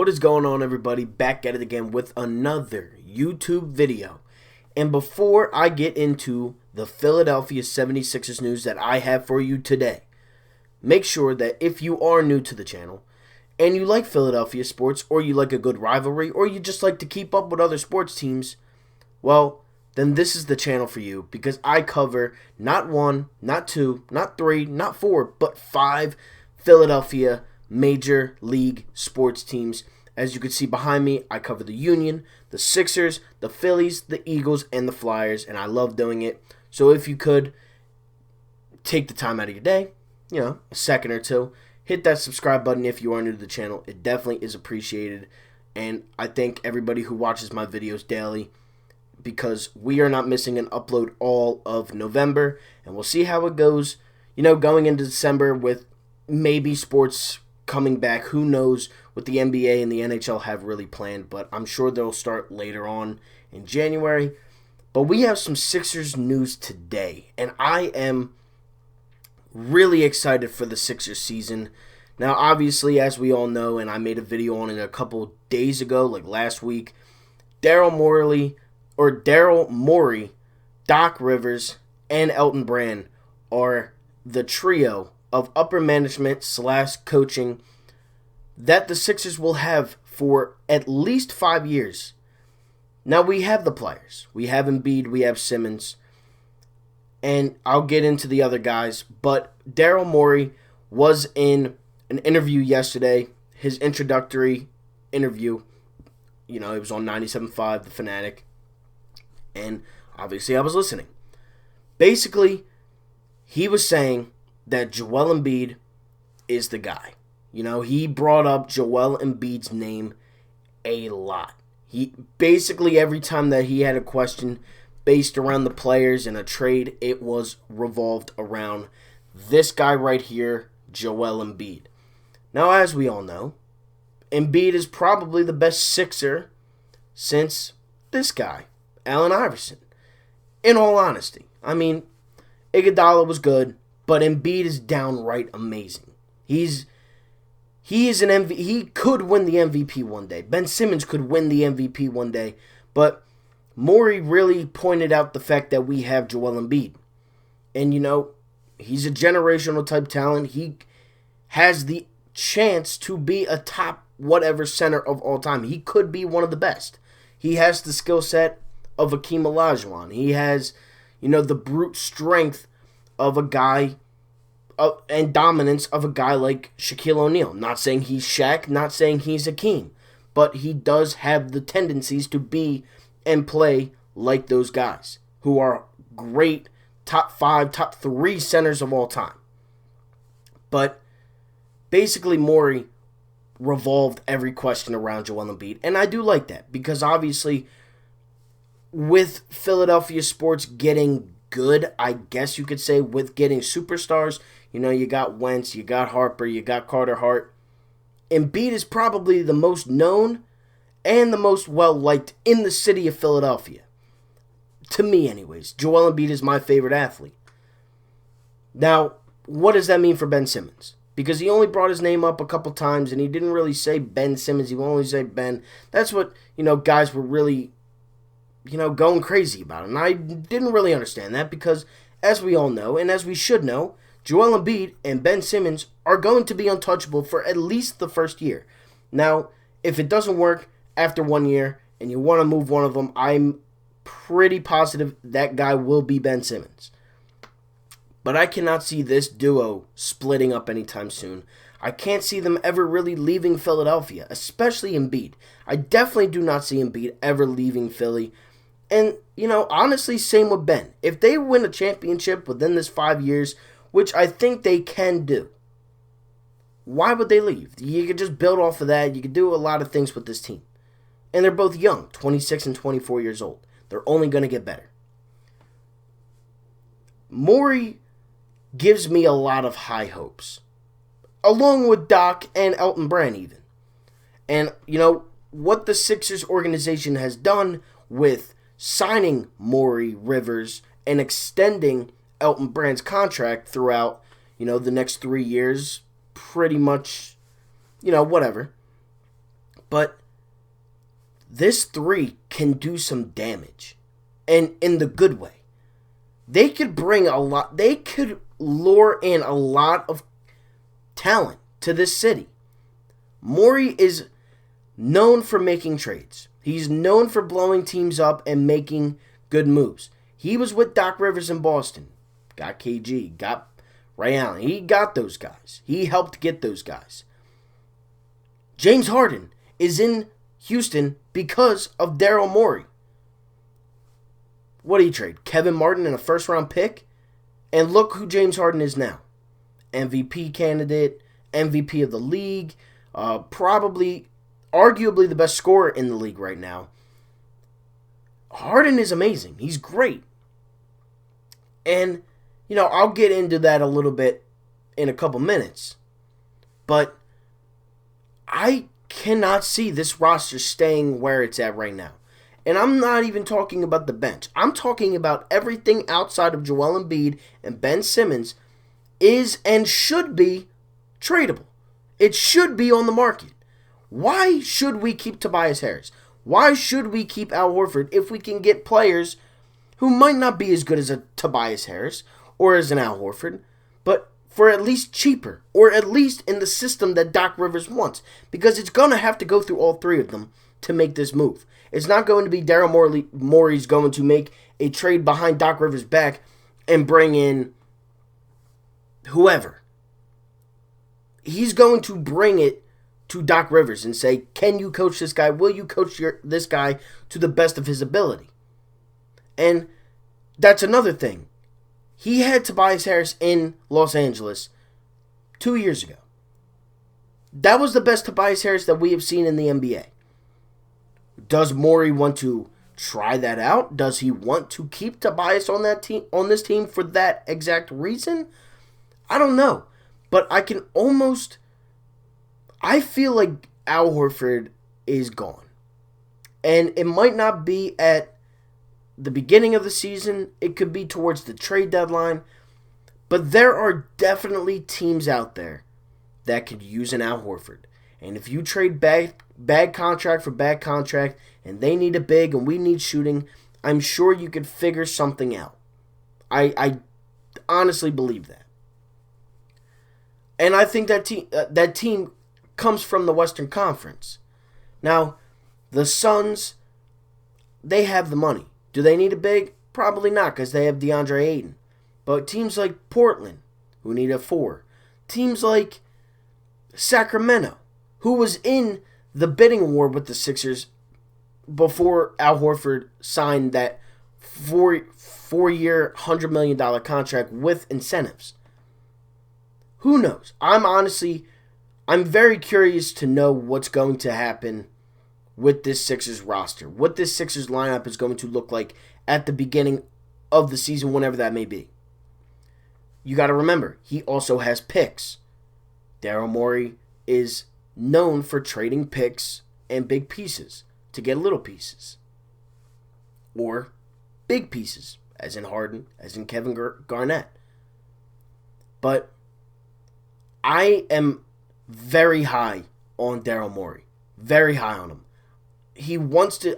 What is going on, everybody? Back at it again with another YouTube video. And before I get into the Philadelphia 76ers news that I have for you today, make sure that if you are new to the channel and you like Philadelphia sports, or you like a good rivalry, or you just like to keep up with other sports teams, well, then this is the channel for you, because I cover not one, not two, not three, not four, but 5 Philadelphia major league sports teams. As you can see behind me, I cover the Union, the Sixers, the Phillies, the Eagles, and the Flyers, and I love doing it. So if you could take the time out of your day, a second or two, hit that subscribe button if you are new to the channel. It definitely is appreciated, and I thank everybody who watches my videos daily, because we are not missing an upload all of November, and we'll see how it goes, going into December with maybe sports coming back. Who knows what the NBA and the NHL have really planned, but I'm sure they'll start later on in January. But we have some Sixers news today, and I am really excited for the Sixers season. Now, obviously, as we all know, and I made a video on it a couple days ago, like last week, Daryl Morey, Doc Rivers, and Elton Brand are the trio of upper management / coaching that the Sixers will have for at least 5 years. Now, we have the players. We have Embiid, we have Simmons, and I'll get into the other guys, but Daryl Morey was in an interview yesterday, his introductory interview. It was on 97.5, The Fanatic, and obviously I was listening. Basically, he was saying that Joel Embiid is the guy. He brought up Joel Embiid's name a lot. He basically, every time that he had a question based around the players in a trade, it was revolved around this guy right here, Joel Embiid. Now, as we all know, Embiid is probably the best Sixer since this guy, Allen Iverson. In all honesty, Iguodala was good, but Embiid is downright amazing. He is an MVP. He could win the MVP one day. Ben Simmons could win the MVP one day. But Morey really pointed out the fact that we have Joel Embiid. And, he's a generational type talent. He has the chance to be a top whatever center of all time. He could be one of the best. He has the skill set of Hakeem Olajuwon. He has, the brute strength of a guy and dominance of a guy like Shaquille O'Neal. Not saying he's Shaq, not saying he's Hakeem, but he does have the tendencies to be and play like those guys who are great top 5, top 3 centers of all time. But basically, Morey revolved every question around Joel Embiid, and I do like that, because obviously with Philadelphia sports getting good, I guess you could say, with getting superstars, you got Wentz, you got Harper, you got Carter Hart. Embiid is probably the most known and the most well-liked in the city of Philadelphia. To me, anyways. Joel Embiid is my favorite athlete. Now, what does that mean for Ben Simmons? Because he only brought his name up a couple times, and he didn't really say Ben Simmons. He would only say Ben. That's what, guys were really, going crazy about. And I didn't really understand that, because as we all know, and as we should know, Joel Embiid and Ben Simmons are going to be untouchable for at least the first year. Now, if it doesn't work after 1 year and you want to move one of them, I'm pretty positive that guy will be Ben Simmons. But I cannot see this duo splitting up anytime soon. I can't see them ever really leaving Philadelphia, especially Embiid. I definitely do not see Embiid ever leaving Philly. And, honestly, same with Ben. If they win a championship within this 5 years, which I think they can do, why would they leave? You could just build off of that. You could do a lot of things with this team. And they're both young, 26 and 24 years old. They're only going to get better. Morey gives me a lot of high hopes, along with Doc and Elton Brand even. And, what the Sixers organization has done with signing Morey, Rivers, and extending Elton Brand's contract throughout, the next 3 years, pretty much, whatever. But this three can do some damage. And in the good way. They could bring a lot. They could lure in a lot of talent to this city. Morey is known for making trades. He's known for blowing teams up and making good moves. He was with Doc Rivers in Boston. Got KG, got Ray Allen. He got those guys. He helped get those guys. James Harden is in Houston because of Daryl Morey. What did he trade? Kevin Martin and a first-round pick? And look who James Harden is now. MVP candidate, MVP of the league, probably, arguably the best scorer in the league right now. Harden is amazing. He's great. And, I'll get into that a little bit in a couple minutes. But I cannot see this roster staying where it's at right now. And I'm not even talking about the bench. I'm talking about everything outside of Joel Embiid and Ben Simmons is and should be tradable. It should be on the market. Why should we keep Tobias Harris? Why should we keep Al Horford if we can get players who might not be as good as a Tobias Harris or as an Al Horford, but for at least cheaper, or at least in the system that Doc Rivers wants? Because it's going to have to go through all three of them to make this move. It's not going to be Daryl Morey's going to make a trade behind Doc Rivers' back and bring in whoever. He's going to bring it to Doc Rivers and say, can you coach this guy? Will you coach this guy to the best of his ability? And that's another thing. He had Tobias Harris in Los Angeles 2 years ago. That was the best Tobias Harris that we have seen in the NBA. Does Morey want to try that out? Does he want to keep Tobias on that team, on this team, for that exact reason? I don't know. But I feel like Al Horford is gone. And it might not be at the beginning of the season. It could be towards the trade deadline. But there are definitely teams out there that could use an Al Horford. And if you trade bad contract for bad contract, and they need a big and we need shooting, I'm sure you could figure something out. I honestly believe that. And I think that team comes from the Western Conference. Now, the Suns, they have the money. Do they need a big? Probably not, because they have DeAndre Ayton. But teams like Portland, who need a 4. Teams like Sacramento, who was in the bidding war with the Sixers before Al Horford signed that four-year, $100 million contract with incentives. Who knows? I'm very curious to know what's going to happen with this Sixers roster. What this Sixers lineup is going to look like at the beginning of the season, whenever that may be. You got to remember, he also has picks. Daryl Morey is known for trading picks and big pieces to get little pieces. Or big pieces, as in Harden, as in Kevin Garnett. But I am very high on Daryl Morey. Very high on him. He wants to,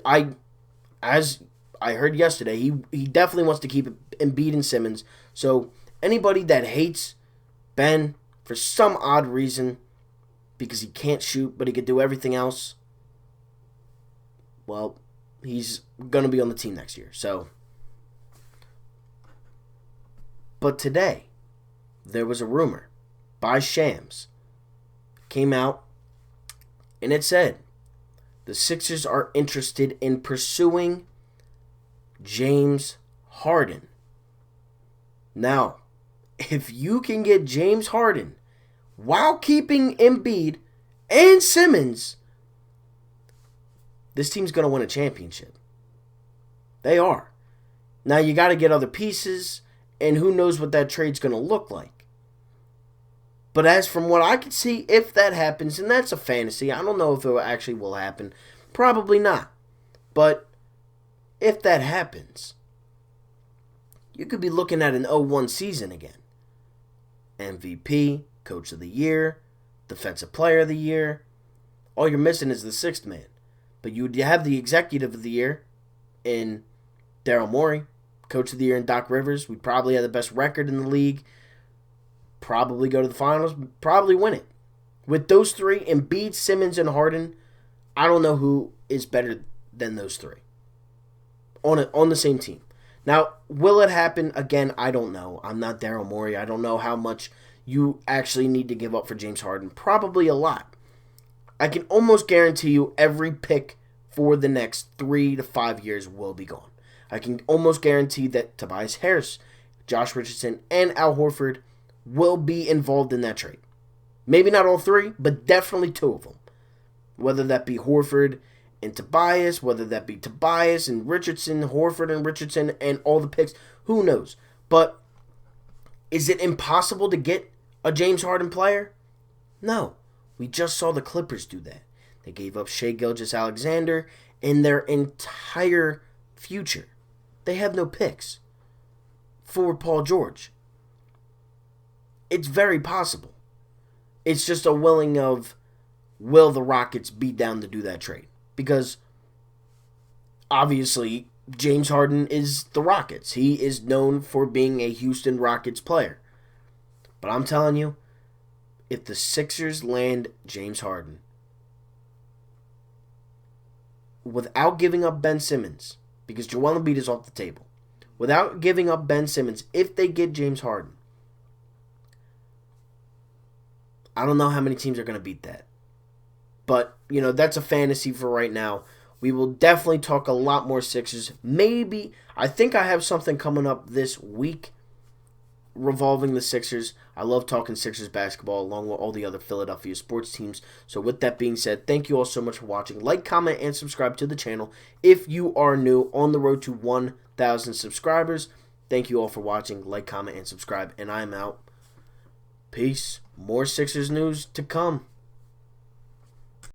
as I heard yesterday, he definitely wants to keep Embiid and Simmons. So anybody that hates Ben for some odd reason, because he can't shoot, but he could do everything else, well, he's going to be on the team next year. So, but today, there was a rumor by Shams, came out, and it said the Sixers are interested in pursuing James Harden. Now, if you can get James Harden while keeping Embiid and Simmons, this team's going to win a championship. They are. Now, you got to get other pieces, and who knows what that trade's going to look like. But as from what I can see, if that happens, and that's a fantasy, I don't know if it actually will happen. Probably not. But if that happens, you could be looking at an 0-1 season again. MVP, Coach of the Year, Defensive Player of the Year, all you're missing is the sixth man. But you have the executive of the year in Daryl Morey, coach of the year in Doc Rivers. We'd probably have the best record in the league. Probably go to the finals. Probably win it. With those three, Embiid, Simmons, and Harden, I don't know who is better than those three on the same team. Now, will it happen? Again, I don't know. I'm not Daryl Morey. I don't know how much you actually need to give up for James Harden. Probably a lot. I can almost guarantee you every pick for the next 3 to 5 years will be gone. I can almost guarantee that Tobias Harris, Josh Richardson, and Al Horford will be involved in that trade. Maybe not all three, but definitely 2 of them. Whether that be Horford and Tobias, whether that be Tobias and Richardson, Horford and Richardson, and all the picks, who knows? But is it impossible to get a James Harden player? No. We just saw the Clippers do that. They gave up Shai Gilgeous-Alexander in their entire future. They have no picks for Paul George. It's very possible. It's just a willing of, will the Rockets be down to do that trade? Because obviously James Harden is the Rockets. He is known for being a Houston Rockets player. But I'm telling you, if the Sixers land James Harden without giving up Ben Simmons, because Joel Embiid is off the table, without giving up Ben Simmons, if they get James Harden, I don't know how many teams are going to beat that. But, that's a fantasy for right now. We will definitely talk a lot more Sixers. Maybe, I think I have something coming up this week revolving the Sixers. I love talking Sixers basketball along with all the other Philadelphia sports teams. So with that being said, thank you all so much for watching. Like, comment, and subscribe to the channel if you are new on the road to 1,000 subscribers. Thank you all for watching. Like, comment, and subscribe. And I'm out. Peace. More Sixers news to come.